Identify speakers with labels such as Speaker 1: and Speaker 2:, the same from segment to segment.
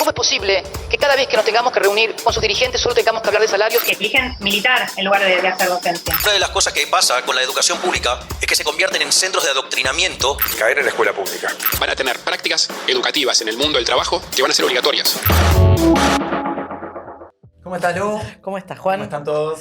Speaker 1: ¿Cómo es posible que cada vez que nos tengamos que reunir con sus dirigentes solo tengamos que hablar de salarios?
Speaker 2: Que eligen militar en lugar de hacer docencia.
Speaker 3: Una de las cosas que pasa con la educación pública es que se convierten en centros de adoctrinamiento.
Speaker 4: Caer en la escuela pública.
Speaker 5: Van a tener prácticas educativas en el mundo del trabajo que van a ser obligatorias.
Speaker 6: ¿Cómo estás, Lu?
Speaker 7: ¿Cómo estás, Juan?
Speaker 6: ¿Cómo están todos?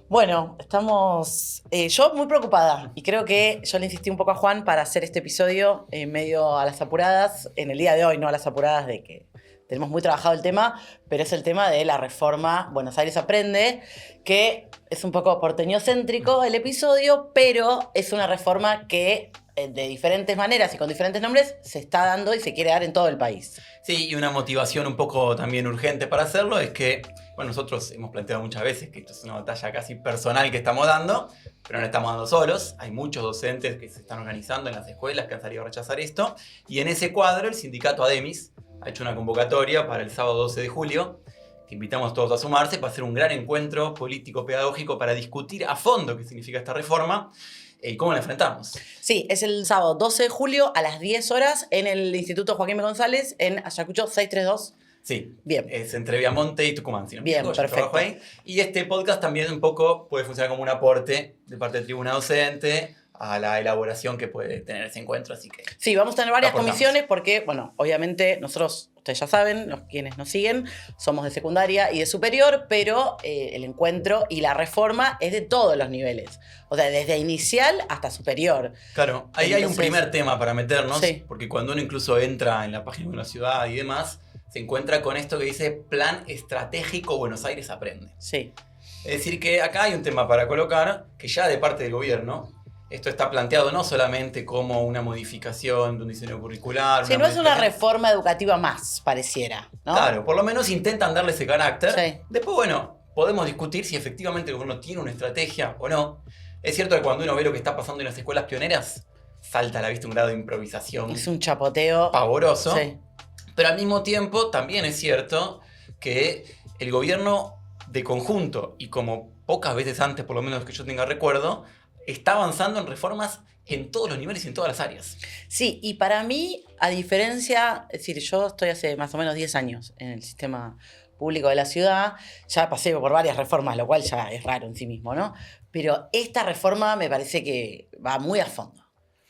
Speaker 7: Bueno, estamos... yo muy preocupada y creo que yo le insistí un poco a Juan para hacer este episodio medio a las apuradas, en el día de hoy, no a las apuradas de que tenemos muy trabajado el tema, pero es el tema de la reforma Buenos Aires Aprende, que es un poco porteñocéntrico el episodio, pero es una reforma que de diferentes maneras y con diferentes nombres se está dando y se quiere dar en todo el país.
Speaker 6: Sí, y una motivación un poco también urgente para hacerlo es que, bueno, nosotros hemos planteado muchas veces que esto es una batalla casi personal que estamos dando, pero no la estamos dando solos. Hay muchos docentes que se están organizando en las escuelas que han salido a rechazar esto, y en ese cuadro el sindicato ADEMIS ha hecho una convocatoria para el sábado 12 de julio, que invitamos a todos a sumarse para hacer un gran encuentro político-pedagógico para discutir a fondo qué significa esta reforma y cómo la enfrentamos.
Speaker 7: Sí, es el sábado 12 de julio a las 10 horas en el Instituto Joaquín B. González en Ayacucho 632.
Speaker 6: Sí,
Speaker 7: bien.
Speaker 6: Es entre Viamonte y Tucumán. Si no
Speaker 7: bien, perfecto.
Speaker 6: Ahí. Y este podcast también un poco puede funcionar como un aporte de parte de Tribuna Docente a la elaboración que puede tener ese encuentro, así que...
Speaker 7: Sí, vamos a tener varias comisiones porque, bueno, obviamente nosotros, ustedes ya saben, quienes nos siguen, somos de secundaria y de superior, pero el encuentro y la reforma es de todos los niveles. O sea, desde inicial hasta superior.
Speaker 6: Claro, ahí hay un primer tema para meternos,
Speaker 7: sí.
Speaker 6: Porque cuando uno incluso entra en la página de una ciudad y demás, se encuentra con esto que dice Plan Estratégico Buenos Aires Aprende.
Speaker 7: Sí.
Speaker 6: Es decir, que acá hay un tema para colocar, que ya de parte del gobierno, esto está planteado no solamente como una modificación de un diseño curricular.
Speaker 7: Sí, no es una reforma educativa más, pareciera, ¿no?
Speaker 6: Claro, por lo menos intentan darle ese carácter.
Speaker 7: Sí.
Speaker 6: Después, bueno, podemos discutir si efectivamente el gobierno tiene una estrategia o no. Es cierto que cuando uno ve lo que está pasando en las escuelas pioneras, salta a la vista un grado de improvisación.
Speaker 7: Es un chapoteo
Speaker 6: pavoroso.
Speaker 7: Sí.
Speaker 6: Pero al mismo tiempo también es cierto que el gobierno de conjunto, y como pocas veces antes, por lo menos que yo tenga recuerdo, está avanzando en reformas en todos los niveles y en todas las áreas.
Speaker 7: Sí, y para mí, a diferencia, es decir, yo estoy hace más o menos 10 años en el sistema público de la ciudad, ya pasé por varias reformas, lo cual ya es raro en sí mismo, ¿no? Pero esta reforma me parece que va muy a fondo.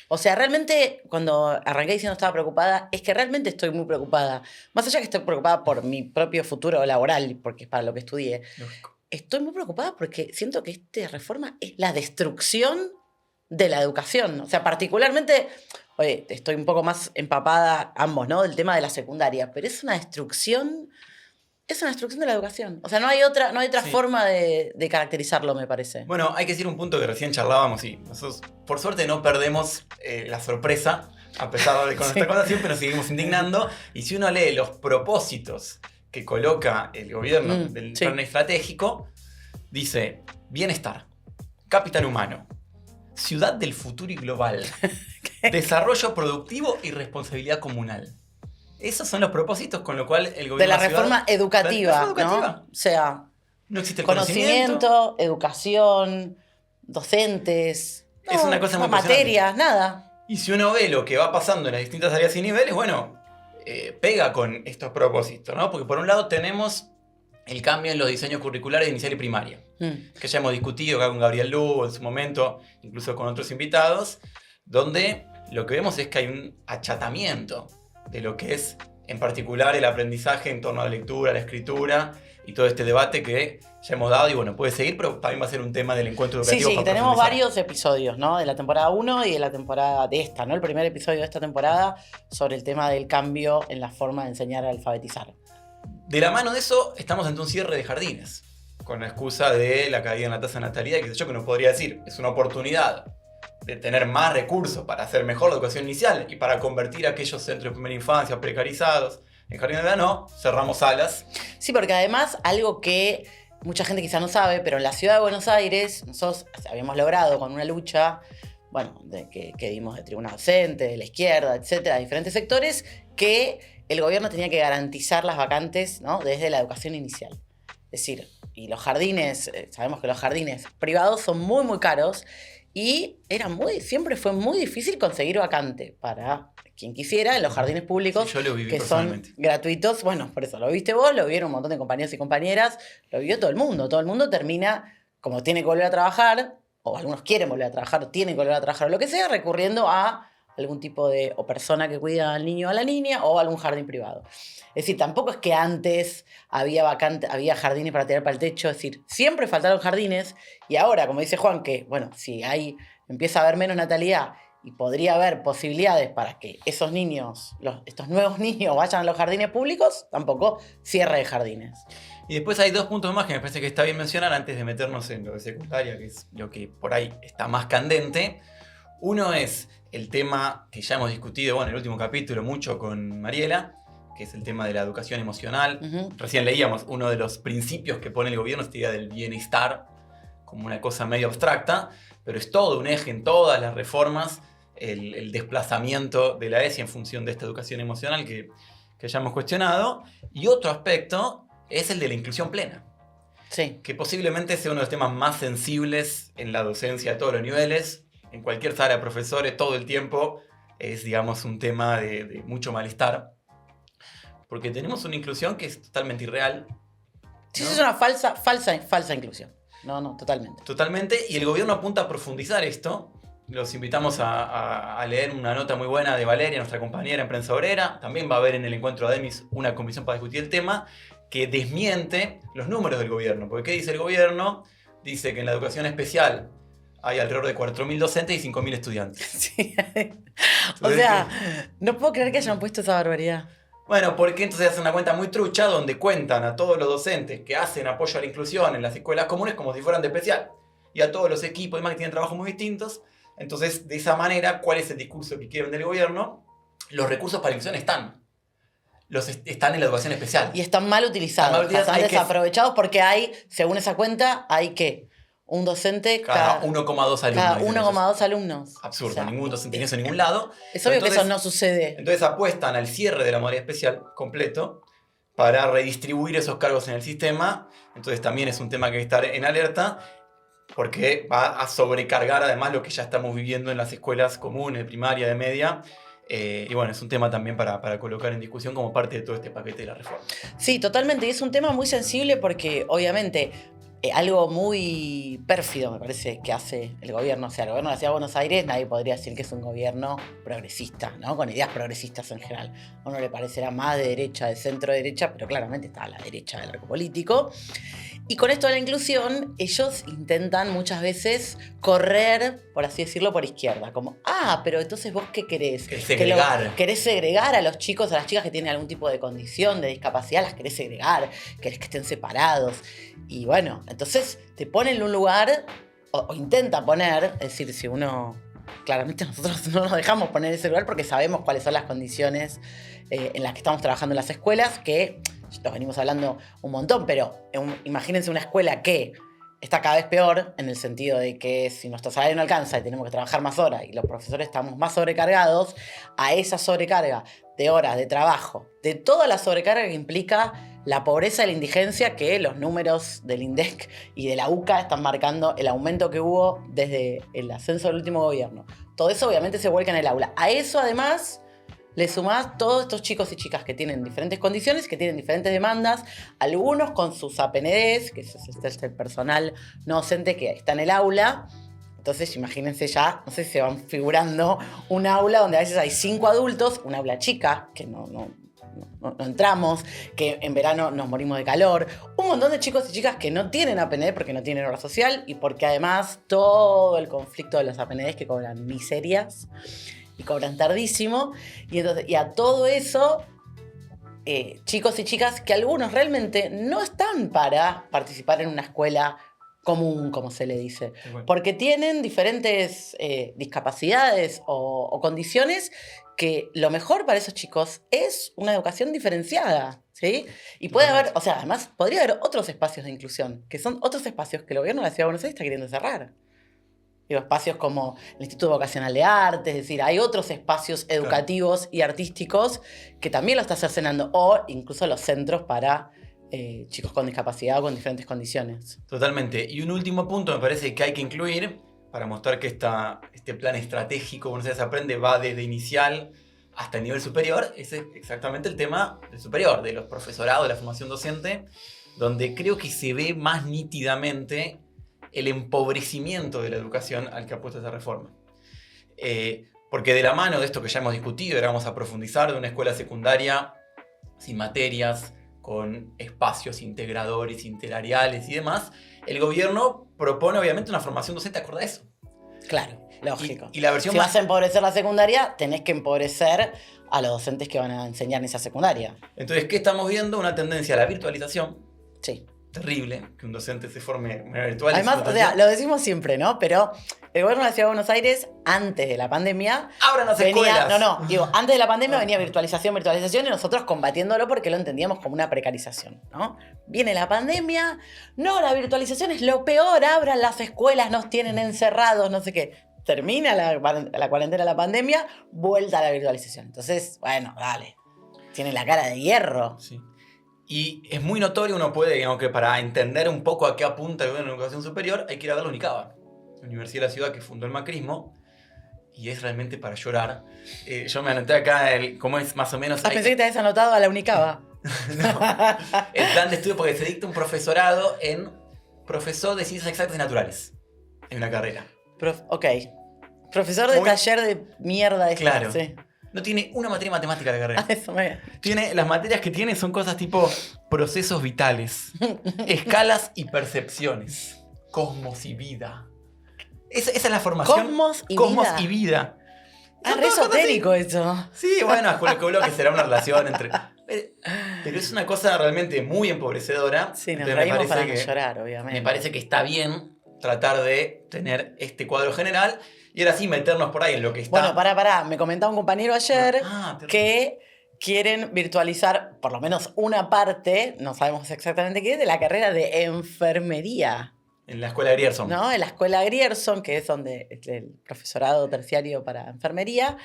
Speaker 7: O sea, realmente, cuando arranqué diciendo estaba preocupada, es que realmente estoy muy preocupada. Más allá que estoy preocupada por mi propio futuro laboral, porque es para lo que estudié.
Speaker 6: Lógico.
Speaker 7: Estoy muy preocupada porque siento que esta reforma es la destrucción de la educación. O sea, particularmente, oye, estoy un poco más empapada ambos, ¿no? Del tema de la secundaria, pero es una destrucción de la educación. O sea, no hay otra sí. forma de caracterizarlo, me parece.
Speaker 6: Bueno, hay que decir un punto que recién charlábamos y nosotros, por suerte, no perdemos la sorpresa, a pesar de que con esta cosa siempre nos seguimos indignando. Y si uno lee los propósitos que coloca el gobierno del plan estratégico, dice bienestar, capital humano, ciudad del futuro y global, desarrollo productivo y responsabilidad comunal. Esos son los propósitos con lo cual el gobierno
Speaker 7: de la reforma educativa, ¿no? O sea,
Speaker 6: no existe el
Speaker 7: conocimiento, educación, docentes,
Speaker 6: es una cosa muy
Speaker 7: materias, nada.
Speaker 6: Y si uno ve lo que va pasando en las distintas áreas y niveles, bueno, pega con estos propósitos, ¿no? Porque por un lado tenemos el cambio en los diseños curriculares de inicial y primaria, que ya hemos discutido acá con Gabriel Lugo en su momento, incluso con otros invitados, donde lo que vemos es que hay un achatamiento de lo que es, en particular, el aprendizaje en torno a la lectura, la escritura y todo este debate que ya hemos dado y bueno, puede seguir, pero también va a ser un tema del encuentro educativo.
Speaker 7: Sí, tenemos varios episodios, ¿no? De la temporada 1 y de la temporada de esta, ¿no? El primer episodio de esta temporada sobre el tema del cambio en la forma de enseñar a alfabetizar.
Speaker 6: De la mano de eso, estamos ante un cierre de jardines, con la excusa de la caída en la tasa de natalidad, que sé yo que no podría decir, es una oportunidad de tener más recursos para hacer mejor la educación inicial y para convertir aquellos centros de primera infancia precarizados en jardines de verano, cerramos salas.
Speaker 7: Sí, porque además algo que mucha gente quizá no sabe, pero en la ciudad de Buenos Aires nosotros habíamos logrado con una lucha, bueno, que dimos de tribuna docente, de la izquierda, etcétera, de diferentes sectores, que el gobierno tenía que garantizar las vacantes, ¿no? Desde la educación inicial. Es decir, y los jardines, sabemos que los jardines privados son muy, muy caros y siempre fue muy difícil conseguir vacante para quien quisiera, en los jardines públicos,
Speaker 6: Sí, yo lo viví
Speaker 7: que son
Speaker 6: personalmente.
Speaker 7: gratuitos. Bueno, por eso lo viste vos, lo vieron un montón de compañeros y compañeras, lo vivió todo el mundo. Todo el mundo termina, como tiene que volver a trabajar, o algunos quieren volver a trabajar, o tienen que volver a trabajar, o lo que sea, recurriendo a algún tipo de o persona que cuida al niño o a la niña, o algún jardín privado. Es decir, tampoco es que antes había jardines para tirar para el techo. Es decir, siempre faltaron jardines. Y ahora, como dice Juan, que bueno, si empieza a haber menos natalidad y podría haber posibilidades para que esos niños, estos nuevos niños vayan a los jardines públicos, tampoco cierre de jardines.
Speaker 6: Y después hay 2 puntos más que me parece que está bien mencionar antes de meternos en lo de secundaria, que es lo que por ahí está más candente. Uno es el tema que ya hemos discutido, en el último capítulo mucho con Mariela, que es el tema de la educación emocional. Recién leíamos uno de los principios que pone el gobierno, esta idea del bienestar, como una cosa medio abstracta, pero es todo un eje en todas las reformas, el desplazamiento de la ESI en función de esta educación emocional que ya hemos cuestionado. Y otro aspecto es el de la inclusión plena.
Speaker 7: Sí.
Speaker 6: Que posiblemente sea uno de los temas más sensibles en la docencia de todos los niveles. En cualquier sala de profesores, todo el tiempo, es, digamos, un tema de mucho malestar. Porque tenemos una inclusión que es totalmente irreal.
Speaker 7: Sí,
Speaker 6: ¿no?
Speaker 7: es una falsa inclusión. No, totalmente.
Speaker 6: Totalmente. Y el gobierno apunta a profundizar esto. Los invitamos a leer una nota muy buena de Valeria, nuestra compañera en Prensa Obrera. También va a haber en el encuentro ADEMIS una comisión para discutir el tema que desmiente los números del gobierno. Porque ¿qué dice el gobierno? Dice que en la educación especial hay alrededor de 4.000 docentes y 5.000 estudiantes.
Speaker 7: Sí. O sea, no puedo creer que hayan puesto esa barbaridad.
Speaker 6: Bueno, porque entonces hacen una cuenta muy trucha donde cuentan a todos los docentes que hacen apoyo a la inclusión en las escuelas comunes como si fueran de especial. Y a todos los equipos y demás que tienen trabajos muy distintos. Entonces, de esa manera, ¿cuál es el discurso que quieren del gobierno? Los recursos para la inclusión están en la educación especial.
Speaker 7: Y están mal utilizados. Están desaprovechados porque según esa cuenta, hay que un docente
Speaker 6: cada 1,2 alumnos.
Speaker 7: Cada 1,2 alumnos.
Speaker 6: Absurdo,
Speaker 7: O sea,
Speaker 6: ningún docente tiene eso en ningún lado.
Speaker 7: Es obvio que eso no sucede.
Speaker 6: Entonces apuestan al cierre de la modalidad especial completo para redistribuir esos cargos en el sistema. Entonces también es un tema que hay que estar en alerta porque va a sobrecargar además lo que ya estamos viviendo en las escuelas comunes, de primaria, de media. Y bueno, es un tema también para colocar en discusión como parte de todo este paquete de la reforma.
Speaker 7: Sí, totalmente. Y es un tema muy sensible porque obviamente algo muy pérfido me parece que hace el gobierno. O sea, el gobierno de la Ciudad de Buenos Aires, nadie podría decir que es un gobierno progresista, ¿no? Con ideas progresistas en general. A uno le parecerá más de derecha, de centro derecha, pero claramente está a la derecha del arco político. Y con esto de la inclusión, ellos intentan muchas veces correr, por así decirlo, por izquierda. Como, pero entonces vos ¿qué querés? ¿Querés segregar a los chicos, a las chicas que tienen algún tipo de condición, de discapacidad? ¿Las querés segregar? ¿Querés que estén separados? Y bueno, entonces te ponen en un lugar, o intenta poner, es decir, si uno... Claramente nosotros no nos dejamos poner en ese lugar porque sabemos cuáles son las condiciones en las que estamos trabajando en las escuelas, que lo venimos hablando un montón, pero imagínense una escuela que está cada vez peor en el sentido de que si nuestro salario no alcanza y tenemos que trabajar más horas y los profesores estamos más sobrecargados, a esa sobrecarga de horas de trabajo, de toda la sobrecarga que implica la pobreza y la indigencia, que los números del INDEC y de la UCA están marcando el aumento que hubo desde el ascenso del último gobierno. Todo eso obviamente se vuelca en el aula. A eso además le sumás todos estos chicos y chicas que tienen diferentes condiciones, que tienen diferentes demandas, algunos con sus APNDs, que es el personal no docente que está en el aula. Entonces imagínense ya, no sé si se van figurando un aula donde a veces hay 5 adultos, un aula chica, que no entramos, que en verano nos morimos de calor, un montón de chicos y chicas que no tienen APND porque no tienen hora social y porque además todo el conflicto de los APNDs que cobran miserias y cobran tardísimo, y a todo eso, chicos y chicas que algunos realmente no están para participar en una escuela común, como se le dice, porque tienen diferentes discapacidades o condiciones que lo mejor para esos chicos es una educación diferenciada, ¿sí? Y puede haber, o sea, además podría haber otros espacios de inclusión, que son otros espacios que el gobierno de la Ciudad de Buenos Aires está queriendo cerrar. Digo, espacios como el Instituto Vocacional de Arte, es decir, hay otros espacios educativos y artísticos que también lo está cercenando, o incluso los centros para chicos con discapacidad o con diferentes condiciones.
Speaker 6: Totalmente. Y un último punto me parece que hay que incluir, para mostrar que este plan estratégico Buenos Aires Aprende va desde inicial hasta el nivel superior, es exactamente el tema del superior, de los profesorados, de la formación docente, donde creo que se ve más nítidamente el empobrecimiento de la educación al que apuesta esa reforma. Porque de la mano de esto que ya hemos discutido, ahora vamos a profundizar, de una escuela secundaria sin materias, con espacios integradores, interariales y demás, el gobierno propone obviamente una formación docente acorde a eso.
Speaker 7: Claro, lógico.
Speaker 6: Y la versión
Speaker 7: si
Speaker 6: más...
Speaker 7: vas a empobrecer la secundaria, tenés que empobrecer a los docentes que van a enseñar en esa secundaria.
Speaker 6: Entonces, ¿qué estamos viendo? Una tendencia a la virtualización.
Speaker 7: Sí.
Speaker 6: Terrible que un docente se forme de manera virtual.
Speaker 7: Además, o sea, lo decimos siempre, ¿no? Pero el gobierno de la Ciudad de Buenos Aires, antes de la pandemia...
Speaker 6: ¡Abran las escuelas!
Speaker 7: Digo, antes de la pandemia venía virtualización, y nosotros combatiéndolo porque lo entendíamos como una precarización, ¿no? Viene la pandemia, no, la virtualización es lo peor, abran las escuelas, nos tienen encerrados, no sé qué. Termina la cuarentena, la pandemia, vuelta a la virtualización. Entonces, bueno, dale. Tiene la cara de hierro.
Speaker 6: Sí. Y es muy notorio, uno puede, digamos que para entender un poco a qué apunta el gobierno de la educación superior, hay que ir a ver la UNICABA, la Universidad de la Ciudad que fundó el macrismo, y es realmente para llorar. Yo me anoté acá cómo es más o menos...
Speaker 7: Pensé que te habías anotado a la UNICABA.
Speaker 6: No, el plan de estudio, porque se dicta un profesorado en profesor de ciencias exactas y naturales, en una carrera.
Speaker 7: Ok. Profesor de taller de mierda.
Speaker 6: Claro.
Speaker 7: Sí.
Speaker 6: No tiene una materia de matemática la carrera.
Speaker 7: Eso me...
Speaker 6: Las materias que tiene son cosas tipo procesos vitales, escalas y percepciones, cosmos y vida. Esa es la formación.
Speaker 7: Cosmos y
Speaker 6: vida.
Speaker 7: Ah, re esotérico eso.
Speaker 6: Sí, bueno, calculo que será una relación entre... Pero es una cosa realmente muy empobrecedora.
Speaker 7: Sí, nos reímos para no llorar, obviamente.
Speaker 6: Me parece que está bien tratar de tener este cuadro general y ahora sí meternos por ahí en lo que está...
Speaker 7: Bueno, pará. Me comentaba un compañero ayer que quieren virtualizar por lo menos una parte, no sabemos exactamente qué, de la carrera de enfermería.
Speaker 6: En la escuela Grierson.
Speaker 7: ¿No? En la escuela Grierson, que es donde el profesorado terciario para enfermería.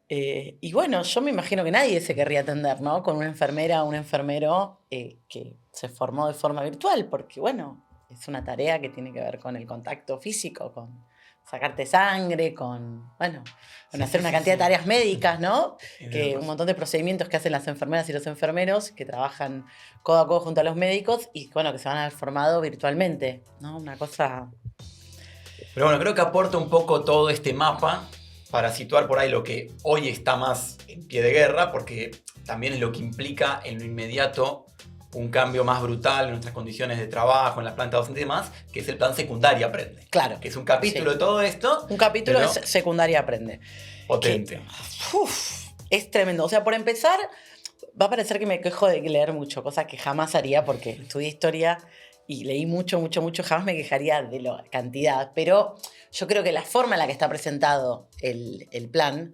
Speaker 7: Y bueno, yo me imagino que nadie se querría atender, ¿no? Con una enfermera o un enfermero que se formó de forma virtual, porque bueno, es una tarea que tiene que ver con el contacto físico, con sacarte sangre, con hacer una cantidad de tareas médicas, ¿no? Que un montón de procedimientos que hacen las enfermeras y los enfermeros que trabajan codo a codo junto a los médicos y bueno, que se van a haber formado virtualmente, ¿no? Una cosa...
Speaker 6: Pero bueno, creo que aporta un poco todo este mapa para situar por ahí lo que hoy está más en pie de guerra, porque también es lo que implica en lo inmediato un cambio más brutal en nuestras condiciones de trabajo, en las plantas docentes y demás, que es el plan Secundaria Aprende.
Speaker 7: Claro.
Speaker 6: Que es un capítulo de todo esto.
Speaker 7: Un capítulo de Secundaria Aprende.
Speaker 6: Potente.
Speaker 7: Es tremendo. O sea, por empezar, va a parecer que me quejo de leer mucho, cosa que jamás haría porque estudié historia y leí mucho, jamás me quejaría de la cantidad. Pero yo creo que la forma en la que está presentado el plan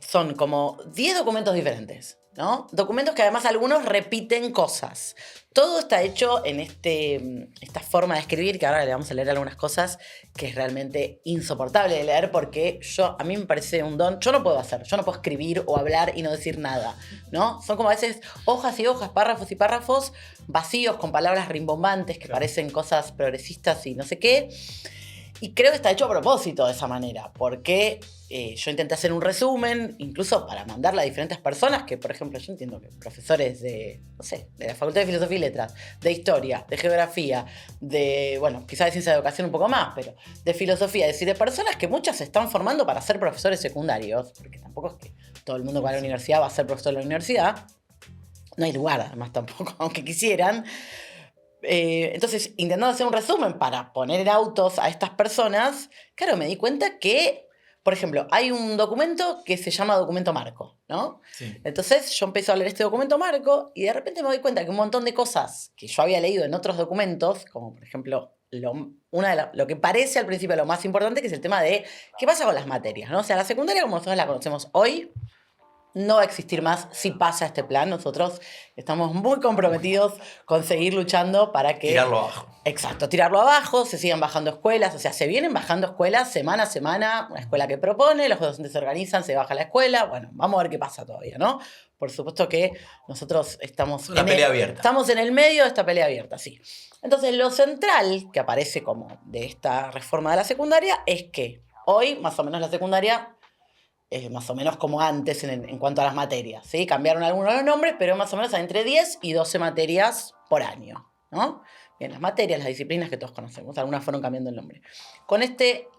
Speaker 7: son como 10 documentos diferentes, ¿no? Documentos que además algunos repiten cosas. Todo está hecho en esta forma de escribir, que ahora le vamos a leer algunas cosas, que es realmente insoportable de leer porque a mí me parece un don. Yo no puedo escribir o hablar y no decir nada, ¿no? Son como a veces hojas y hojas, párrafos y párrafos, vacíos con palabras rimbombantes que parecen cosas progresistas y no sé qué. Y creo que está hecho a propósito de esa manera, porque yo intenté hacer un resumen, incluso para mandarla a diferentes personas, que por ejemplo yo entiendo que profesores de la Facultad de Filosofía y Letras, de Historia, de Geografía, quizás de Ciencia de Educación un poco más, pero de Filosofía, es decir, de personas que muchas se están formando para ser profesores secundarios, porque tampoco es que todo el mundo que va a la universidad va a ser profesor de la universidad, no hay lugar además tampoco, aunque quisieran. Entonces, intentando hacer un resumen para poner en autos a estas personas, claro, me di cuenta que, por ejemplo, hay un documento que se llama documento marco, ¿no?
Speaker 6: Sí.
Speaker 7: Entonces, yo empecé a leer este documento marco y de repente me doy cuenta que un montón de cosas que yo había leído en otros documentos, como por ejemplo, lo que parece al principio lo más importante, que es el tema de qué pasa con las materias, ¿no? O sea, la secundaria como nosotros la conocemos hoy no va a existir más si pasa este plan. Nosotros estamos muy comprometidos con seguir luchando para que...
Speaker 6: Tirarlo abajo.
Speaker 7: Exacto, tirarlo abajo, se sigan bajando escuelas, o sea, se vienen bajando escuelas semana a semana, una escuela que propone, los docentes se organizan, se baja la escuela, bueno, vamos a ver qué pasa todavía, ¿no? Por supuesto que nosotros estamos...
Speaker 6: Una pelea abierta.
Speaker 7: Estamos en el medio de esta pelea abierta, sí. Entonces, lo central que aparece como de esta reforma de la secundaria es que hoy, más o menos, la secundaria más o menos como antes en cuanto a las materias, ¿sí? Cambiaron algunos de los nombres, pero más o menos hay entre 10 y 12 materias por año, ¿no? Bien, las materias, las disciplinas que todos conocemos, algunas fueron cambiando el nombre. Con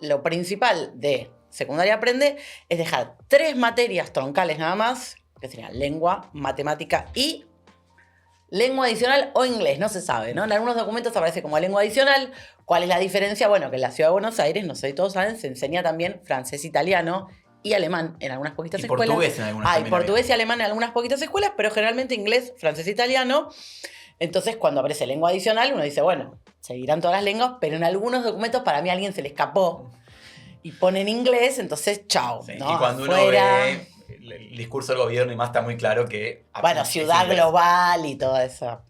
Speaker 7: lo principal de Secundaria Aprende es dejar 3 materias troncales nada más, que serían lengua, matemática y lengua adicional o inglés, no se sabe, ¿no? En algunos documentos aparece como lengua adicional. ¿Cuál es la diferencia? Bueno, que en la Ciudad de Buenos Aires, no sé si todos saben, se enseña también francés, italiano y alemán en algunas poquitas
Speaker 6: Y
Speaker 7: escuelas.
Speaker 6: portugués en algunas también
Speaker 7: portugués y alemán en algunas poquitas escuelas, pero generalmente inglés, francés, italiano. Entonces, cuando aparece lengua adicional, uno dice, bueno, seguirán todas las lenguas, pero en algunos documentos para mí a alguien se le escapó y ponen inglés, entonces chao,
Speaker 6: Sí,
Speaker 7: ¿no?
Speaker 6: y cuando
Speaker 7: Afuera.
Speaker 6: uno ve el discurso del gobierno y más está muy claro que...
Speaker 7: Bueno,
Speaker 6: es
Speaker 7: ciudad
Speaker 6: inglés.
Speaker 7: global y toda esa,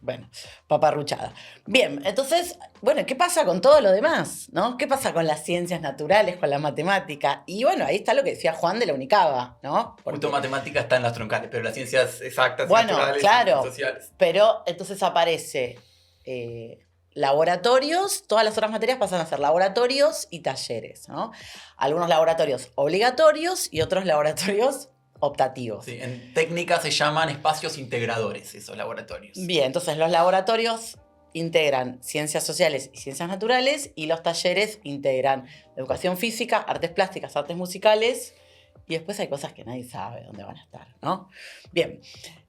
Speaker 7: bueno, paparruchada. Bien, entonces, bueno, ¿qué pasa con todo lo demás? ¿No? ¿Qué pasa con las ciencias naturales, con la matemática? Y bueno, ahí está lo que decía Juan de la Unicaba, ¿no?
Speaker 6: Justo matemática está en las troncales, pero las ciencias exactas,
Speaker 7: Bueno,
Speaker 6: naturales,
Speaker 7: claro,
Speaker 6: sociales.
Speaker 7: pero entonces aparece laboratorios, todas las otras materias pasan a ser laboratorios y talleres, ¿no? Algunos laboratorios obligatorios y otros laboratorios optativos.
Speaker 6: Sí, en técnica se llaman espacios integradores esos laboratorios.
Speaker 7: Bien, entonces los laboratorios integran ciencias sociales y ciencias naturales y los talleres integran educación física, artes plásticas, artes musicales y después hay cosas que nadie sabe dónde van a estar, ¿no? Bien,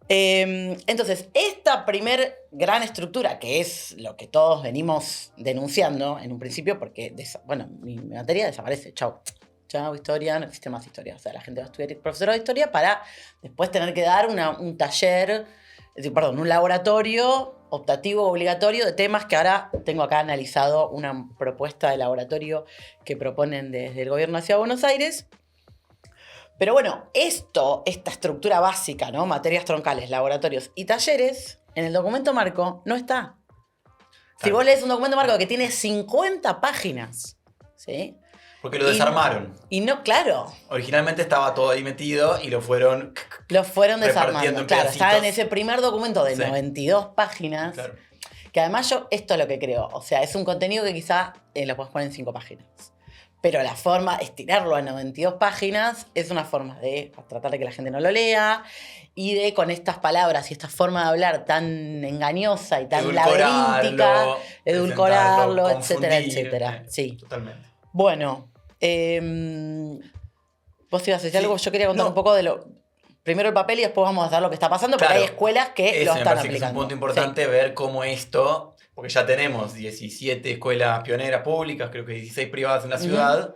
Speaker 7: entonces esta primer gran estructura, que es lo que todos venimos denunciando en un principio, porque, bueno, mi materia desaparece, chau. Chau, historia, no existe más historia. O sea, la gente va a estudiar profesor de historia para después tener que dar un taller, un laboratorio optativo obligatorio de temas que ahora tengo acá analizado una propuesta de laboratorio que proponen desde el gobierno de la Ciudad de Buenos Aires. Pero bueno, esta estructura básica, ¿no? Materias troncales, laboratorios y talleres, en el documento marco no está. Si vos lees un documento marco que tiene 50 páginas, ¿sí?
Speaker 6: Porque lo desarmaron.
Speaker 7: Y no, claro.
Speaker 6: Originalmente estaba todo ahí metido y lo fueron...
Speaker 7: Lo fueron
Speaker 6: repartiendo
Speaker 7: desarmando.
Speaker 6: en
Speaker 7: Claro,
Speaker 6: pedacitos.
Speaker 7: estaba en ese primer documento de
Speaker 6: Sí.
Speaker 7: 92 páginas.
Speaker 6: Claro.
Speaker 7: Que además esto es lo que creo. O sea, es un contenido que quizá lo puedes poner en 5 páginas. Pero la forma, estirarlo a 92 páginas, es una forma de tratar de que la gente no lo lea y de con estas palabras y esta forma de hablar tan engañosa y tan laberíntica, edulcorarlo, etcétera,
Speaker 6: confundir.
Speaker 7: etcétera. Sí.
Speaker 6: Totalmente.
Speaker 7: Bueno, vos ibas a decir algo, yo quería contar un poco de lo... Primero el papel y después vamos a dar lo que está pasando, porque
Speaker 6: Claro.
Speaker 7: hay escuelas que lo
Speaker 6: Me
Speaker 7: están
Speaker 6: parece que
Speaker 7: aplicando.
Speaker 6: es un punto importante ver cómo esto, porque ya tenemos 17 escuelas pioneras públicas, creo que 16 privadas en la ciudad.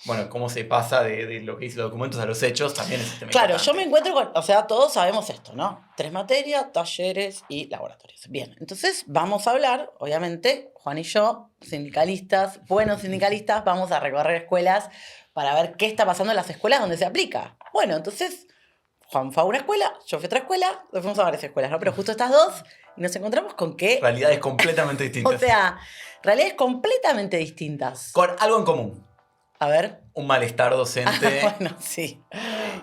Speaker 6: Bueno, cómo se pasa de lo que dice los documentos a los hechos también es un tema
Speaker 7: Claro,
Speaker 6: importante.
Speaker 7: yo me encuentro con... O sea, todos sabemos esto, ¿no? 3 materias, talleres y laboratorios. Bien, entonces vamos a hablar, obviamente, Juan y yo, sindicalistas, buenos sindicalistas, vamos a recorrer escuelas para ver qué está pasando en las escuelas donde se aplica. Bueno, entonces... Juan fue a una escuela, yo fui a otra escuela, nos fuimos a varias escuelas, ¿no? Pero justo estas dos, y nos encontramos con que...
Speaker 6: Realidades completamente distintas.
Speaker 7: O sea, realidades completamente distintas.
Speaker 6: Con algo en común.
Speaker 7: A ver.
Speaker 6: Un malestar docente
Speaker 7: Bueno, sí.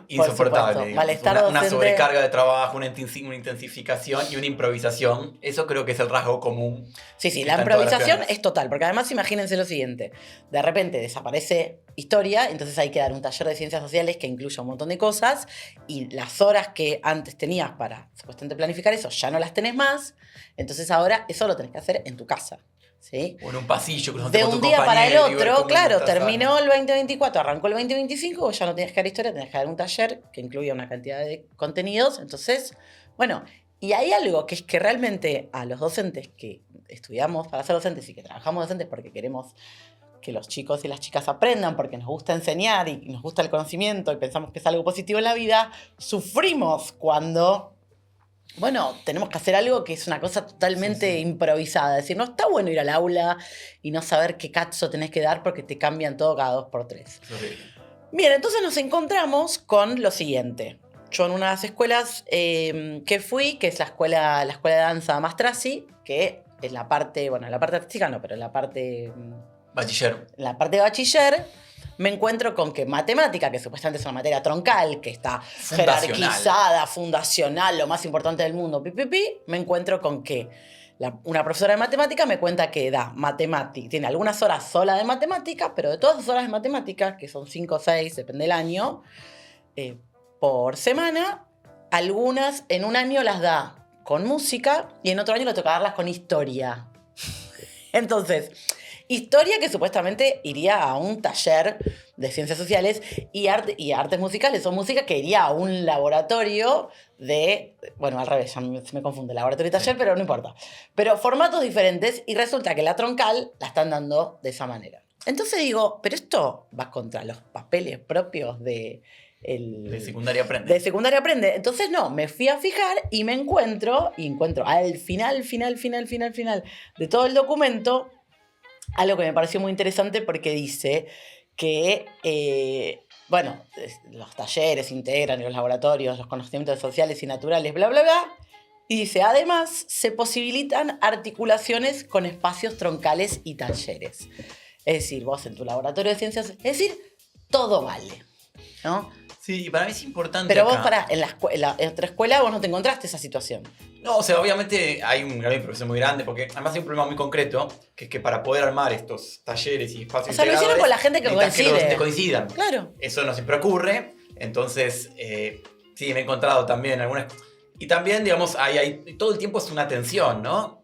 Speaker 6: insoportable.
Speaker 7: Por supuesto.
Speaker 6: digamos.
Speaker 7: Malestar
Speaker 6: Una
Speaker 7: docente.
Speaker 6: sobrecarga de trabajo, una intensificación y una improvisación. Eso creo que es el rasgo común.
Speaker 7: Sí, sí,
Speaker 6: que
Speaker 7: la
Speaker 6: está en todas las
Speaker 7: improvisación
Speaker 6: pioneras.
Speaker 7: es total, porque además imagínense lo siguiente, de repente desaparece historia, entonces hay que dar un taller de ciencias sociales que incluya un montón de cosas y las horas que antes tenías para supuestamente planificar eso ya no las tenés más, entonces ahora eso lo tenés que hacer en tu casa, ¿sí?
Speaker 6: O en un pasillo cruzándote
Speaker 7: De
Speaker 6: con
Speaker 7: un
Speaker 6: tu
Speaker 7: día para el
Speaker 6: compañero y ver
Speaker 7: otro,
Speaker 6: cómo
Speaker 7: claro,
Speaker 6: estás
Speaker 7: terminó el 2024, arrancó el 2025, vos ya no tenías que dar historia, tenías que dar un taller que incluía una cantidad de contenidos. Entonces, bueno, y hay algo que es que realmente a los docentes que estudiamos para ser docentes y que trabajamos docentes porque queremos que los chicos y las chicas aprendan, porque nos gusta enseñar y nos gusta el conocimiento y pensamos que es algo positivo en la vida, sufrimos cuando... Bueno, tenemos que hacer algo que es una cosa totalmente improvisada. Es decir, no está bueno ir al aula y no saber qué cazzo tenés que dar porque te cambian todo cada 2x3.
Speaker 6: Es horrible.
Speaker 7: Bien, entonces nos encontramos con lo siguiente. Yo en una de las escuelas que fui, que es la escuela de danza Mastrasi, que en la parte, bueno, en la parte artística no, pero en la parte
Speaker 6: Bachiller.
Speaker 7: de bachiller, me encuentro con que matemática, que supuestamente es una materia troncal, que está
Speaker 6: Fundacional.
Speaker 7: jerarquizada, fundacional, lo más importante del mundo, me encuentro con que una profesora de matemática me cuenta que da matemática, tiene algunas horas sola de matemática, pero de todas las horas de matemática, que son 5 o 6, depende del año, por semana, algunas en un año las da con música y en otro año le toca darlas con historia. Entonces, historia que supuestamente iría a un taller de ciencias sociales y artes musicales o música que iría a un laboratorio de... Bueno, al revés, se me confunde laboratorio y taller, pero no importa. Pero formatos diferentes y resulta que la troncal la están dando de esa manera. Entonces digo, pero esto va contra los papeles propios de
Speaker 6: secundaria aprende.
Speaker 7: De secundaria aprende. Entonces no, me fui a fijar y encuentro al final de todo el documento algo que me pareció muy interesante porque dice que, los talleres integran los laboratorios, los conocimientos sociales y naturales, bla, bla, bla. Y dice, además, se posibilitan articulaciones con espacios troncales y talleres. Es decir, vos en tu laboratorio de ciencias, es decir, todo vale, ¿no?
Speaker 6: Sí, y para mí es importante.
Speaker 7: Pero
Speaker 6: acá.
Speaker 7: vos en otra escuela vos no te encontraste esa situación.
Speaker 6: No, o sea, obviamente hay un grado de improvisación muy grande, porque además hay un problema muy concreto, que es que para poder armar estos talleres y espacios
Speaker 7: O sea, lo hicieron con la gente que
Speaker 6: necesitas
Speaker 7: coincide.
Speaker 6: que los docentes coincidan.
Speaker 7: Claro.
Speaker 6: Eso no siempre ocurre, entonces, sí, me he encontrado también algunas... Y también, digamos, todo el tiempo es una tensión, ¿no?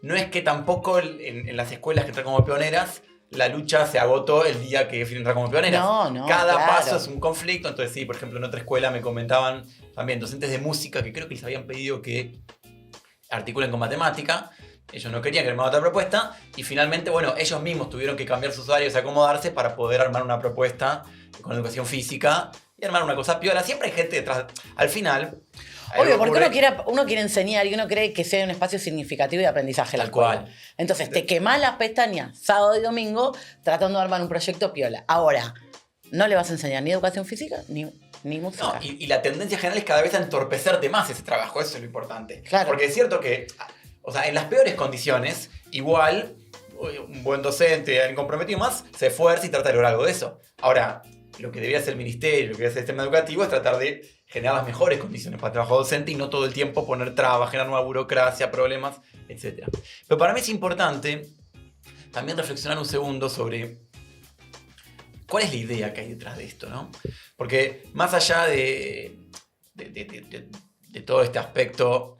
Speaker 6: No es que tampoco en las escuelas que entran como pioneras, la lucha se agotó el día que entran como pioneras.
Speaker 7: No,
Speaker 6: Cada
Speaker 7: claro.
Speaker 6: paso es un conflicto. Entonces, sí, por ejemplo, en otra escuela me comentaban también docentes de música que creo que les habían pedido que articulen con matemática. Ellos no querían que armara otra propuesta. Y finalmente, bueno, ellos mismos tuvieron que cambiar sus horarios y acomodarse para poder armar una propuesta con educación física y armar una cosa piola. Siempre hay gente detrás. Al final...
Speaker 7: Obvio, porque uno quiere enseñar y uno cree que sea un espacio significativo de aprendizaje.
Speaker 6: Tal cual.
Speaker 7: Entonces, te quemás las pestañas sábado y domingo tratando de armar un proyecto piola. Ahora, no le vas a enseñar ni educación física ni música.
Speaker 6: No, y la tendencia general es cada vez a entorpecerte más ese trabajo. Eso es lo importante.
Speaker 7: Claro.
Speaker 6: Porque es cierto que, o sea, en las peores condiciones, igual un buen docente, alguien comprometido más, se esfuerza y trata de lograr algo de eso. Ahora, lo que debería hacer el ministerio, lo que debería hacer el sistema educativo es tratar de generar las mejores condiciones para el trabajo docente y no todo el tiempo poner trabas, generar nueva burocracia, problemas, etc. Pero para mí es importante también reflexionar un segundo sobre cuál es la idea que hay detrás de esto, ¿no? Porque más allá de todo este aspecto,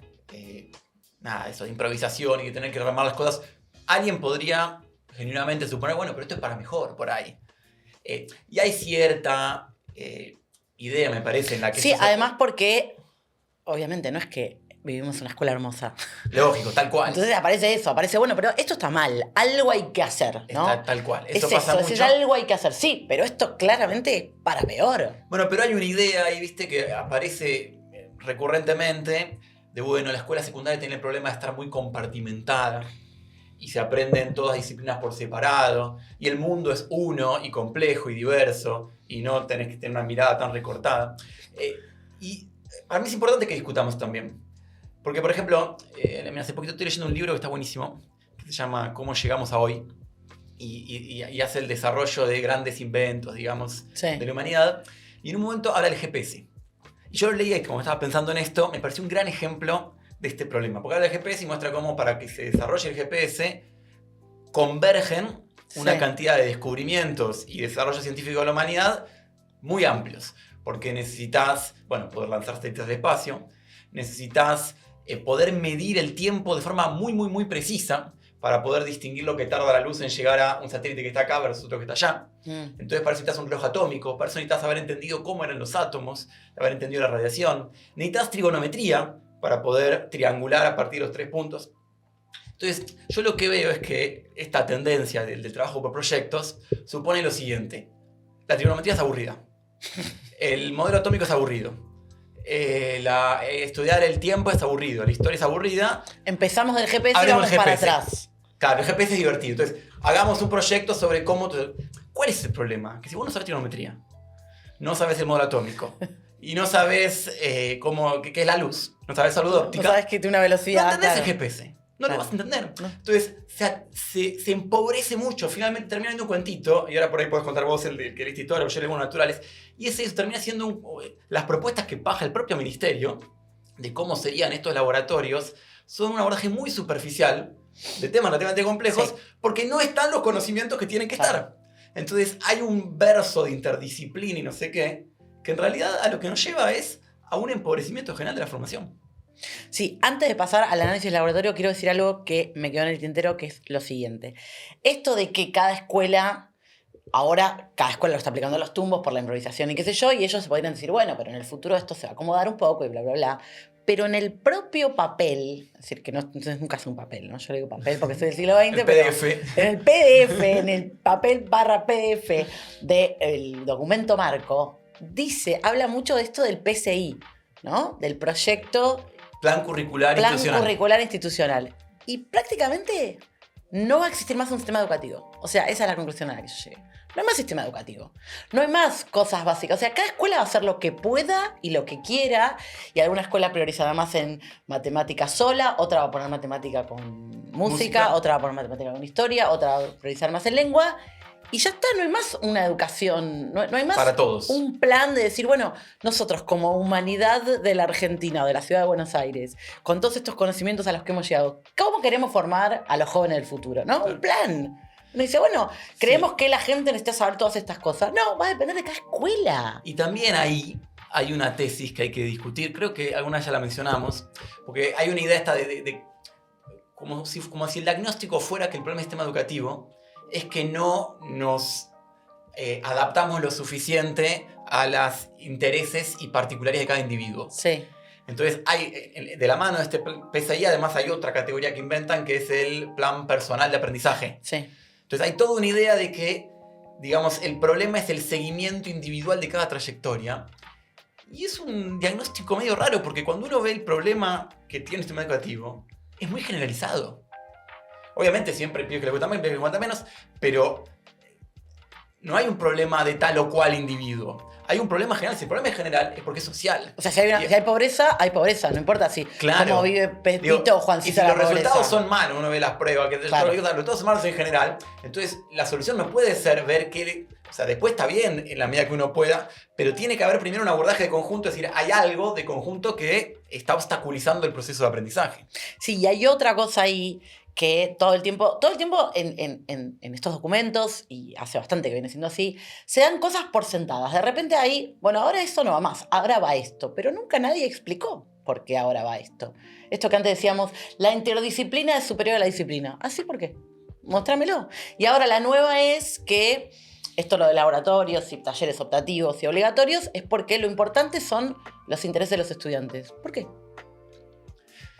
Speaker 6: eso de improvisación y de tener que armar las cosas, alguien podría genuinamente suponer, bueno, pero esto es para mejor, por ahí. Y hay cierta idea, me parece, en la que...
Speaker 7: Sí, además porque, obviamente, no es que vivimos en una escuela hermosa.
Speaker 6: Lógico, tal cual.
Speaker 7: Entonces aparece, bueno, pero esto está mal, algo hay que hacer, ¿no?
Speaker 6: Tal cual,
Speaker 7: Es
Speaker 6: eso pasa mucho.
Speaker 7: Es algo hay que hacer, sí, pero esto claramente es para peor.
Speaker 6: Bueno, pero hay una idea ahí, viste, que aparece recurrentemente de, bueno, la escuela secundaria tiene el problema de estar muy compartimentada y se aprenden todas disciplinas por separado y el mundo es uno y complejo y diverso y no tenés que tener una mirada tan recortada. Y para mí es importante que discutamos también. Porque, por ejemplo, hace poquito estoy leyendo un libro que está buenísimo, que se llama ¿Cómo llegamos a hoy? Y hace el desarrollo de grandes inventos, digamos,
Speaker 7: Sí.
Speaker 6: de la humanidad. Y en un momento habla del GPS. Y yo lo leí y como estaba pensando en esto, me pareció un gran ejemplo de este problema. Porque habla del GPS y muestra cómo para que se desarrolle el GPS convergen una cantidad de descubrimientos y desarrollo científico de la humanidad muy amplios. Porque necesitas, poder lanzar satélites al espacio, necesitas poder medir el tiempo de forma muy, muy, muy precisa para poder distinguir lo que tarda la luz en llegar a un satélite que está acá versus otro que está allá. Entonces para eso necesitas un reloj atómico, para eso necesitas haber entendido cómo eran los átomos, haber entendido la radiación. Necesitas trigonometría para poder triangular a partir de los 3 puntos. Entonces yo lo que veo es que esta tendencia del trabajo por proyectos supone lo siguiente. La trigonometría es aburrida. El modelo atómico es aburrido. Estudiar el tiempo es aburrido. La historia es aburrida.
Speaker 7: Empezamos del GPS y
Speaker 6: Hablemos
Speaker 7: vamos
Speaker 6: del
Speaker 7: para
Speaker 6: GPS.
Speaker 7: atrás.
Speaker 6: Claro, el GPS es divertido. Entonces, hagamos un proyecto sobre cómo... ¿Cuál es el problema? Que si vos no sabes trigonometría, no sabes el modelo atómico, y no sabes qué es la luz, no sabes salud óptica...
Speaker 7: No sabes que tiene una velocidad.
Speaker 6: No entendés
Speaker 7: claro.
Speaker 6: el GPS. No lo vas a entender.
Speaker 7: No.
Speaker 6: Entonces, se empobrece mucho. Finalmente termina siendo un cuentito. Y ahora por ahí podés contar vos el que leíste historia, yo leo naturales. Y eso termina siendo las propuestas que baja el propio ministerio de cómo serían estos laboratorios son un abordaje muy superficial de temas relativamente complejos,
Speaker 7: Sí.
Speaker 6: porque no están los conocimientos que tienen que
Speaker 7: Claro.
Speaker 6: estar. Entonces hay un verso de interdisciplina y no sé qué, que en realidad a lo que nos lleva es a un empobrecimiento general de la formación.
Speaker 7: Sí, antes de pasar al análisis del laboratorio, quiero decir algo que me quedó en el tintero, que es lo siguiente. Esto de que cada escuela lo está aplicando a los tumbos por la improvisación y qué sé yo, y ellos se podrían decir, bueno, pero en el futuro esto se va a acomodar un poco y bla, bla, bla. Pero en el propio papel, es decir, que no, entonces nunca es un papel, ¿no? Yo le digo papel porque soy del siglo XX,
Speaker 6: El
Speaker 7: pero
Speaker 6: PDF.
Speaker 7: en el PDF, en el papel / PDF del documento marco, habla mucho de esto del PCI, ¿no? Del proyecto
Speaker 6: Plan curricular
Speaker 7: Plan
Speaker 6: institucional.
Speaker 7: curricular institucional. Y prácticamente no va a existir más un sistema educativo. O sea, esa es la conclusión a la que yo llegué. No hay más sistema educativo. No hay más cosas básicas. O sea, cada escuela va a hacer lo que pueda y lo que quiera. Y alguna escuela priorizará más en matemática sola, otra va a poner matemática con música, otra va a poner matemática con historia, otra va a priorizar más en lengua. Y ya está, no hay más una educación, no hay más
Speaker 6: Para todos.
Speaker 7: un plan de decir, bueno, nosotros como humanidad de la Argentina o de la ciudad de Buenos Aires, con todos estos conocimientos a los que hemos llegado, ¿cómo queremos formar a los jóvenes del futuro? ¿No? Un plan. Uno dice, bueno, creemos que la gente necesita saber todas estas cosas. No, va a depender de cada escuela.
Speaker 6: Y también ahí hay una tesis que hay que discutir, creo que alguna ya la mencionamos, porque hay una idea esta de como si el diagnóstico fuera que el problema del sistema educativo es que no nos adaptamos lo suficiente a los intereses y particulares de cada individuo.
Speaker 7: Sí.
Speaker 6: Entonces, de la mano de este PCI, además hay otra categoría que inventan, que es el plan personal de aprendizaje.
Speaker 7: Sí.
Speaker 6: Entonces, hay toda una idea de que, digamos, el problema es el seguimiento individual de cada trayectoria. Y es un diagnóstico medio raro, porque cuando uno ve el problema que tiene el sistema educativo, es muy generalizado. Obviamente siempre pido que le cuesta más, pido que le cuesta menos, pero no hay un problema de tal o cual individuo. Hay un problema general. Si el problema es general, es porque es social.
Speaker 7: O sea, si hay pobreza, hay pobreza. No importa si cómo vive Pepito o Juancito.
Speaker 6: Y si los resultados son malos, uno ve las pruebas, que
Speaker 7: Claro.
Speaker 6: los resultados son malos en general, entonces la solución no puede ser ver que... O sea, después está bien en la medida que uno pueda, pero tiene que haber primero un abordaje de conjunto, es decir, hay algo de conjunto que está obstaculizando el proceso de aprendizaje.
Speaker 7: Sí, y hay otra cosa ahí que todo el tiempo en estos documentos, y hace bastante que viene siendo así, se dan cosas por sentadas. De repente ahí, bueno, ahora esto no va más, ahora va esto, pero nunca nadie explicó por qué ahora va esto. Esto que antes decíamos, la interdisciplina es superior a la disciplina. ¿Ah, sí? ¿Por qué? Mostrámelo. Y ahora la nueva es que esto lo de laboratorios y talleres optativos y obligatorios es porque lo importante son los intereses de los estudiantes. ¿Por qué?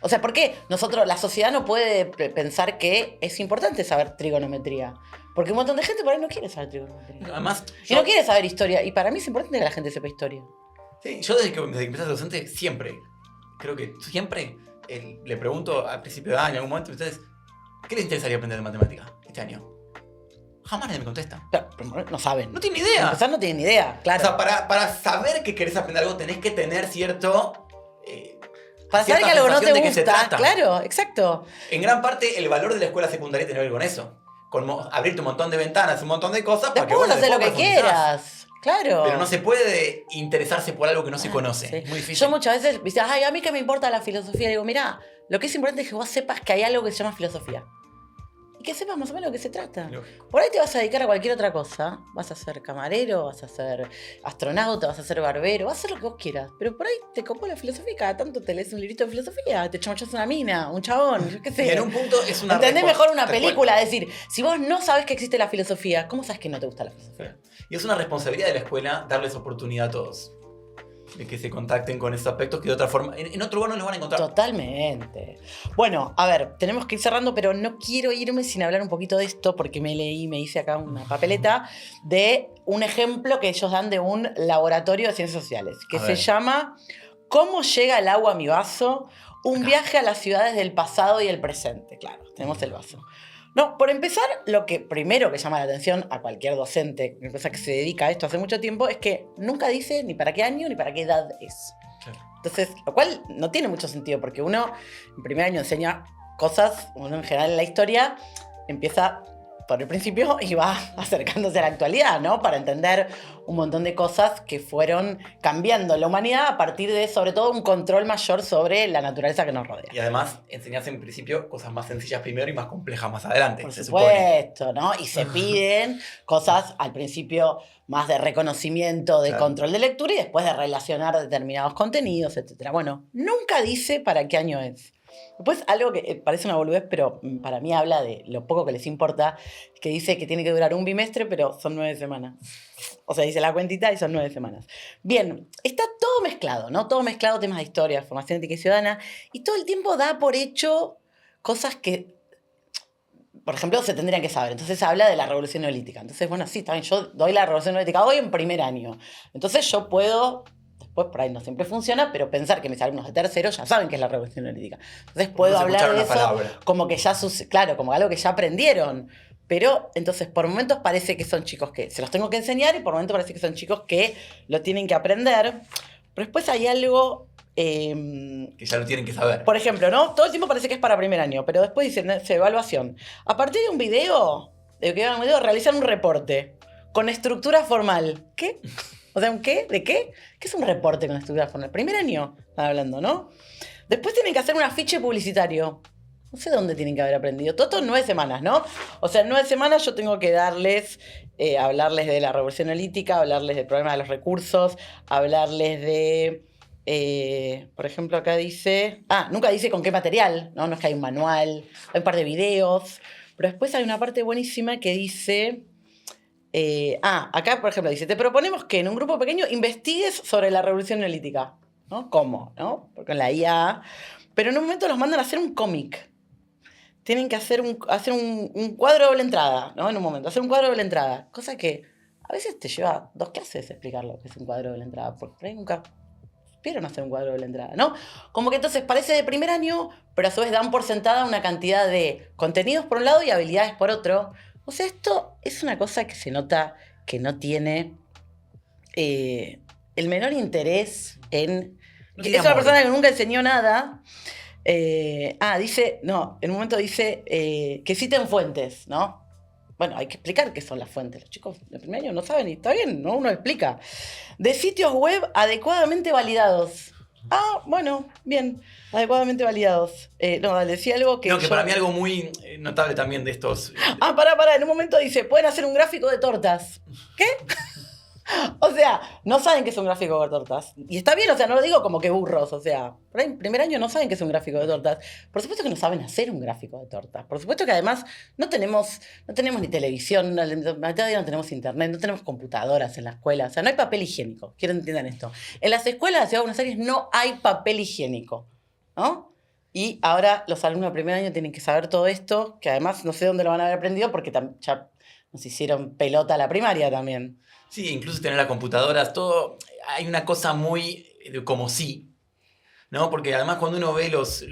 Speaker 7: O sea, ¿por qué la sociedad no puede pensar que es importante saber trigonometría? Porque un montón de gente por ahí no quiere saber trigonometría.
Speaker 6: Además,
Speaker 7: Y no quiere saber historia. Y para mí es importante que la gente sepa historia.
Speaker 6: sí, yo desde que empecé a ser docente, siempre, creo que siempre, le pregunto al principio de año, en algún momento, a ustedes, ¿qué les interesaría aprender de matemática este año? Jamás nadie me contesta.
Speaker 7: Pero no saben.
Speaker 6: No tienen
Speaker 7: Para
Speaker 6: idea.
Speaker 7: empezar, no tienen idea,
Speaker 6: O
Speaker 7: claro.
Speaker 6: sea, para saber que querés aprender algo, tenés que tener cierto...
Speaker 7: Para saber
Speaker 6: cierta
Speaker 7: que algo no
Speaker 6: sensación
Speaker 7: te
Speaker 6: de qué se
Speaker 7: gusta.
Speaker 6: trata.
Speaker 7: Claro, exacto.
Speaker 6: En gran parte, el valor de la escuela secundaria tiene que ver con eso. Con abrirte un montón de ventanas, un montón de cosas para que
Speaker 7: Después
Speaker 6: vos
Speaker 7: hacer lo que
Speaker 6: después profundizás.
Speaker 7: quieras. Claro.
Speaker 6: Pero no se puede interesarse por algo que no se conoce.
Speaker 7: Sí.
Speaker 6: Es muy difícil.
Speaker 7: Yo muchas veces digo, ay, a mí que me importa la filosofía. Digo, mira, lo que es importante es que vos sepas que hay algo que se llama filosofía. Y que sepas más o menos de qué se trata.
Speaker 6: Lógico.
Speaker 7: Por ahí te vas a dedicar a cualquier otra cosa. Vas a ser camarero, vas a ser astronauta, vas a ser barbero, vas a hacer lo que vos quieras. Pero por ahí te copó la filosofía y cada tanto te lees un librito de filosofía, te chamuchas una mina, un chabón, yo qué sé.
Speaker 6: Y en un punto es una...
Speaker 7: Entendés mejor una
Speaker 6: tal cual.
Speaker 7: película. Es decir, si vos no sabes que existe la filosofía, ¿cómo sabes que no te gusta la filosofía?
Speaker 6: Y es una responsabilidad de la escuela darles oportunidad a todos. De que se contacten con esos aspectos que de otra forma... En otro lugar no los van a encontrar.
Speaker 7: Totalmente. Bueno, a ver, tenemos que ir cerrando, pero no quiero irme sin hablar un poquito de esto, porque me hice acá una papeleta de un ejemplo que ellos dan de un laboratorio de ciencias sociales, que
Speaker 6: A
Speaker 7: se
Speaker 6: ver.
Speaker 7: llama ¿Cómo llega el agua a mi vaso? Un viaje a las ciudades del pasado y el presente. Claro, tenemos el vaso. No, por empezar, lo que primero que llama la atención a cualquier docente, que se dedica a esto hace mucho tiempo, es que nunca dice ni para qué año ni para qué edad es.
Speaker 6: Claro.
Speaker 7: Entonces, lo cual no tiene mucho sentido, porque uno en primer año enseña cosas, uno en general en la historia empieza por el principio y va acercándose a la actualidad, ¿no? Para entender un montón de cosas que fueron cambiando la humanidad a partir de, sobre todo, un control mayor sobre la naturaleza que nos rodea.
Speaker 6: Y además enseñás en principio cosas más sencillas primero y más complejas más adelante.
Speaker 7: Por
Speaker 6: se supone.
Speaker 7: supuesto, ¿no? Y se piden cosas al principio más de reconocimiento, de
Speaker 6: Claro.
Speaker 7: control de lectura y después de relacionar determinados contenidos, etc. Bueno, nunca dice para qué año es. Después, algo que parece una boludez, pero para mí habla de lo poco que les importa, que dice que tiene que durar un bimestre, pero son 9 semanas. O sea, dice la cuentita y son 9 semanas. Bien, está todo mezclado, ¿no? Todo mezclado, temas de historia, formación ética y ciudadana, y todo el tiempo da por hecho cosas que, por ejemplo, se tendrían que saber. Entonces habla de la revolución neolítica. Entonces, bueno, sí, está bien, yo doy la revolución neolítica hoy en primer año. Entonces yo puedo... Después por ahí no siempre funciona, pero pensar que mis alumnos de tercero ya saben qué es la revolución neolítica. Entonces puedo
Speaker 6: Entonces,
Speaker 7: hablar de
Speaker 6: escucharon
Speaker 7: eso
Speaker 6: la palabra.
Speaker 7: como que ya claro, como algo que ya aprendieron. Pero entonces por momentos parece que son chicos que se los tengo que enseñar y por momentos parece que son chicos que lo tienen que aprender. Pero después hay algo...
Speaker 6: Que ya lo tienen que saber.
Speaker 7: Por ejemplo, ¿no? Todo el tiempo parece que es para primer año, pero después dicen, evaluación. A partir de un video, realizan un reporte con estructura formal. ¿Qué? O sea, ¿un qué? ¿De qué? ¿Qué es un reporte con estructura formal? Primer año, están hablando, ¿no? Después tienen que hacer un afiche publicitario. No sé dónde tienen que haber aprendido. Todo esto en 9 semanas, ¿no? O sea, en 9 semanas yo tengo que darles, hablarles de la revolución neolítica, hablarles del problema de los recursos, hablarles de... por ejemplo, acá dice... nunca dice con qué material, ¿no? No es que hay un manual, hay un par de videos, pero después hay una parte buenísima que dice... acá, por ejemplo, dice, te proponemos que en un grupo pequeño investigues sobre la revolución neolítica, ¿no? ¿Cómo? ¿No? Porque en la IA... Pero en un momento los mandan a hacer un cómic. Tienen que hacer un cuadro de doble entrada, ¿no? En un momento, hacer un cuadro de doble entrada. Cosa que a veces te lleva 2 clases explicar lo que es un cuadro de doble entrada, porque por ahí nunca supieron hacer un cuadro de doble entrada, ¿no? Como que entonces parece de primer año, pero a su vez dan por sentada una cantidad de contenidos por un lado y habilidades por otro. O sea, esto es una cosa que se nota que no tiene el menor interés en...
Speaker 6: No
Speaker 7: Es
Speaker 6: tiene
Speaker 7: una
Speaker 6: amor.
Speaker 7: persona que nunca enseñó nada. Dice, no, en un momento dice que citen fuentes, ¿no? Bueno, hay que explicar qué son las fuentes. Los chicos de primer año no saben y está bien, ¿no? Uno explica. De sitios web adecuadamente validados. Bueno, bien, adecuadamente validados. No, dale, decía algo que...
Speaker 6: No, que para mí algo muy notable también de estos...
Speaker 7: Pará, en un momento dice, pueden hacer un gráfico de tortas. ¿Qué? O sea, no saben que es un gráfico de tortas. Y está bien, o sea, no lo digo como que burros, o sea, por ahí en primer año no saben que es un gráfico de tortas. Por supuesto que no saben hacer un gráfico de tortas. Por supuesto que además no tenemos ni televisión, todavía no tenemos internet, no tenemos computadoras en la escuela. O sea, no hay papel higiénico. Quiero que entiendan esto. En las escuelas de la Ciudad de Buenos Aires no hay papel higiénico, ¿no? Y ahora los alumnos de primer año tienen que saber todo esto, que además no sé dónde lo van a haber aprendido porque ya nos hicieron pelota a la primaria también.
Speaker 6: Sí, incluso tener las computadoras, todo... Hay una cosa muy como sí, ¿no? Porque además cuando uno ve los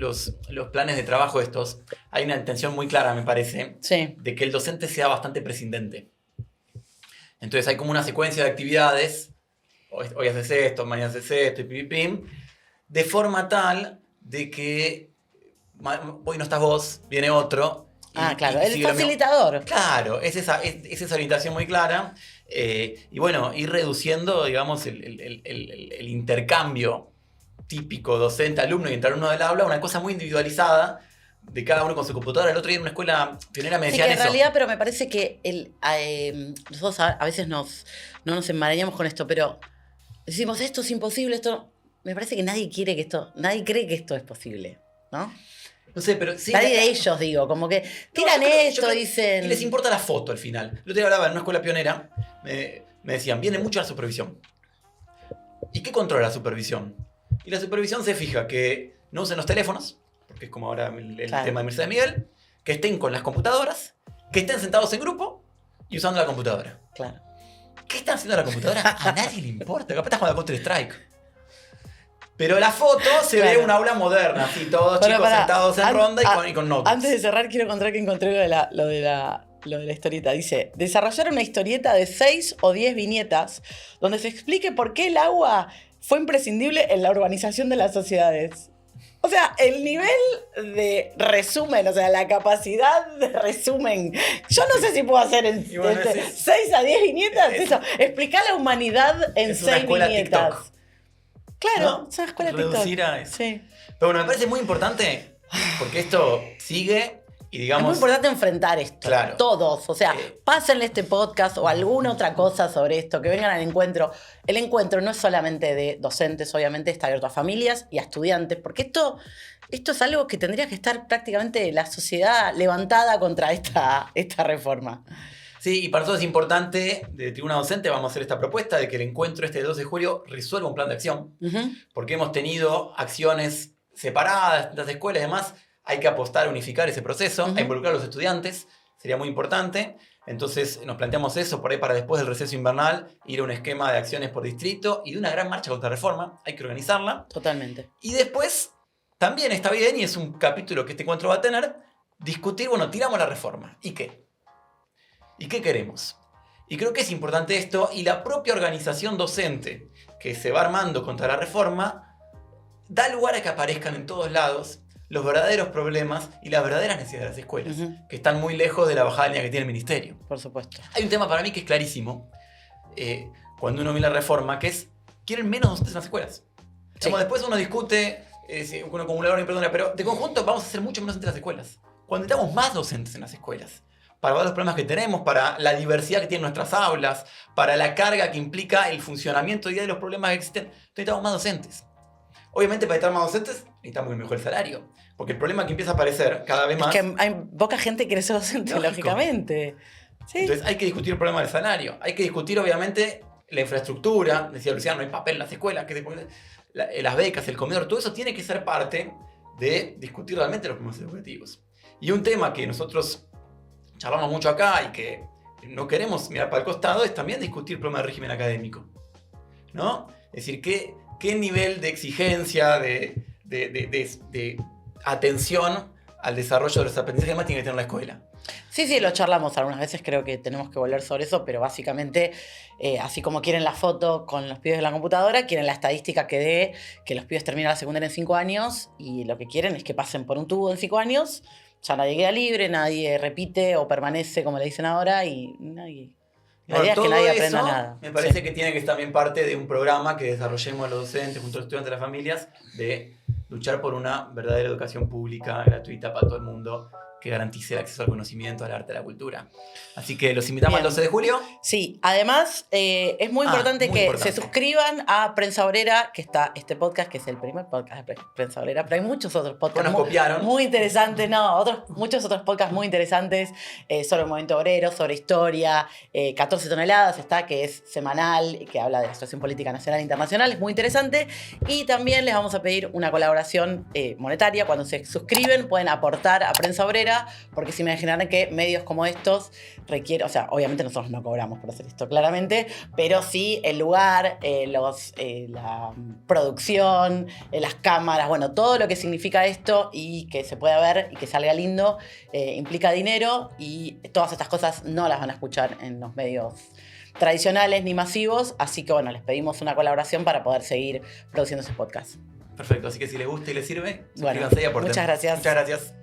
Speaker 6: planes de trabajo estos, hay una intención muy clara, me parece,
Speaker 7: Sí.
Speaker 6: de que el docente sea bastante prescindente. Entonces hay como una secuencia de actividades, hoy haces esto, mañana haces esto, y pim, pim, de forma tal de que hoy no estás vos, viene otro.
Speaker 7: Claro,
Speaker 6: y
Speaker 7: el
Speaker 6: sigue lo mismo.
Speaker 7: facilitador.
Speaker 6: Claro, es esa orientación muy clara. Y bueno, ir reduciendo, digamos, el intercambio típico docente-alumno y entre alumno del aula, una cosa muy individualizada de cada uno con su computadora. El otro día en una escuela pionera me
Speaker 7: Sí,
Speaker 6: decían
Speaker 7: que en
Speaker 6: eso.
Speaker 7: realidad, pero me parece que nosotros a veces no nos enmarañamos con esto, pero decimos esto es imposible, esto. Me parece que nadie cree que esto es posible, ¿no?
Speaker 6: No sé, pero sí.
Speaker 7: Nadie de ellos, digo, como que tiran esto, dicen.
Speaker 6: Y les importa la foto al final. El otro día hablaba en una escuela pionera, me decían, viene mucho la supervisión. ¿Y qué controla la supervisión? Y la supervisión se fija que no usen los teléfonos, porque es como ahora el
Speaker 7: Claro.
Speaker 6: tema de Mercedes Miguel, que estén con las computadoras, que estén sentados en grupo y usando la computadora.
Speaker 7: Claro.
Speaker 6: ¿Qué están haciendo la computadora? A nadie le importa. Capaz estás jugando a Counter-Strike. Pero la foto se ve
Speaker 7: Claro.
Speaker 6: un aula moderna, así, todos
Speaker 7: Pará,
Speaker 6: chicos
Speaker 7: pará.
Speaker 6: sentados en ronda y con notebooks.
Speaker 7: Antes de cerrar, quiero contar que encontré lo de la historieta. Dice, desarrollar una historieta de 6 o 10 viñetas donde se explique por qué el agua fue imprescindible en la urbanización de las sociedades. O O sea, el nivel de resumen, o sea, la capacidad de resumen. Yo no sé si puedo hacer en
Speaker 6: Y bueno,
Speaker 7: 6 a 10 viñetas eso. Explicar la humanidad en
Speaker 6: es una
Speaker 7: 6
Speaker 6: escuela
Speaker 7: viñetas.
Speaker 6: TikTok.
Speaker 7: Claro,
Speaker 6: ¿No?
Speaker 7: es una escuela
Speaker 6: Reducir
Speaker 7: TikTok.
Speaker 6: a eso.
Speaker 7: Sí.
Speaker 6: Pero bueno, me parece muy importante porque esto sigue y
Speaker 7: Es
Speaker 6: digamos...
Speaker 7: muy importante enfrentar esto.
Speaker 6: Claro.
Speaker 7: Todos. O sea, pásenle este podcast o alguna otra cosa sobre esto, que vengan al encuentro. El encuentro no es solamente de docentes, obviamente está abierto a familias y a estudiantes, porque esto es algo que tendría que estar prácticamente la sociedad levantada contra esta reforma.
Speaker 6: Sí, y para nosotros es importante, de Tribuna Docente vamos a hacer esta propuesta de que el encuentro este del 12 de julio resuelva un plan de acción, porque hemos tenido acciones separadas, las escuelas y demás, hay que apostar a unificar ese proceso, a involucrar a los estudiantes, sería muy importante. Entonces nos planteamos eso por ahí para después del receso invernal, ir a un esquema de acciones por distrito y de una gran marcha contra la reforma, hay que organizarla.
Speaker 7: Totalmente.
Speaker 6: Y después, también está bien, y es un capítulo que este encuentro va a tener, discutir, bueno, tiramos la reforma, ¿y qué? ¿Y qué queremos? Y creo que es importante esto, y la propia organización docente que se va armando contra la reforma, da lugar a que aparezcan en todos lados los verdaderos problemas y las verdaderas necesidades de las escuelas, que están muy lejos de la bajada de línea que tiene el ministerio.
Speaker 7: Por supuesto.
Speaker 6: Hay un tema para mí que es clarísimo, cuando uno mira la reforma, que es, quieren menos docentes en las escuelas.
Speaker 7: Sí.
Speaker 6: Como después uno discute, uno acumulador y perdona, pero de conjunto vamos a hacer mucho menos docentes en las escuelas. Cuando necesitamos más docentes en las escuelas, para ver los problemas que tenemos, para la diversidad que tienen nuestras aulas, para la carga que implica el funcionamiento día de los problemas que existen, necesitamos más docentes. Obviamente, para necesitar más docentes, necesitamos un mejor salario. Porque el problema que empieza a aparecer cada vez más...
Speaker 7: Es que hay poca gente que quiere ser docente,
Speaker 6: Lógico.
Speaker 7: lógicamente. Sí.
Speaker 6: Entonces hay que discutir el problema del salario. Hay que discutir, obviamente, la infraestructura. Decía Luciano, no hay papel en las escuelas, las becas, el comedor. Todo eso tiene que ser parte de discutir realmente los problemas educativos. Y un tema que nosotros charlamos mucho acá y que no queremos mirar para el costado es también discutir el problema del régimen académico, ¿no? Es decir, qué nivel de exigencia, de atención al desarrollo de los aprendizajes más tiene que tener la escuela.
Speaker 7: Sí, lo charlamos algunas veces, creo que tenemos que volver sobre eso, pero básicamente, así como quieren la foto con los pibes de la computadora, quieren la estadística que dé que los pibes terminan la secundaria en 5 años y lo que quieren es que pasen por un tubo en 5 años, ya nadie queda libre, nadie repite o permanece como le dicen ahora y nadie... La idea es que nadie aprenda nada.
Speaker 6: Me parece que tiene que ser también parte de un programa que desarrollemos los docentes junto a los estudiantes de las familias de luchar por una verdadera educación pública, gratuita para todo el mundo, que garantice el acceso al conocimiento, al arte, a la cultura. Así que los invitamos al 12 de julio.
Speaker 7: Sí, además es muy importante que se suscriban a Prensa Obrera, que está este podcast, que es el primer podcast de Prensa Obrera, pero hay muchos otros podcasts muy interesantes, muchos otros podcasts muy interesantes sobre el movimiento obrero, sobre historia, 14 toneladas está, que es semanal y que habla de la situación política nacional e internacional, es muy interesante. Y también les vamos a pedir una colaboración monetaria. Cuando se suscriben pueden aportar a Prensa Obrera, porque se imaginarán que medios como estos requieren, o sea, obviamente nosotros no cobramos por hacer esto claramente, pero sí el lugar, la producción, las cámaras, bueno, todo lo que significa esto y que se pueda ver y que salga lindo, implica dinero y todas estas cosas no las van a escuchar en los medios tradicionales ni masivos, así que bueno, les pedimos una colaboración para poder seguir produciendo ese podcast.
Speaker 6: Perfecto, así que si les gusta y les sirve,
Speaker 7: Bueno,
Speaker 6: suscríbanse y aporten.
Speaker 7: muchas gracias.
Speaker 6: Muchas gracias.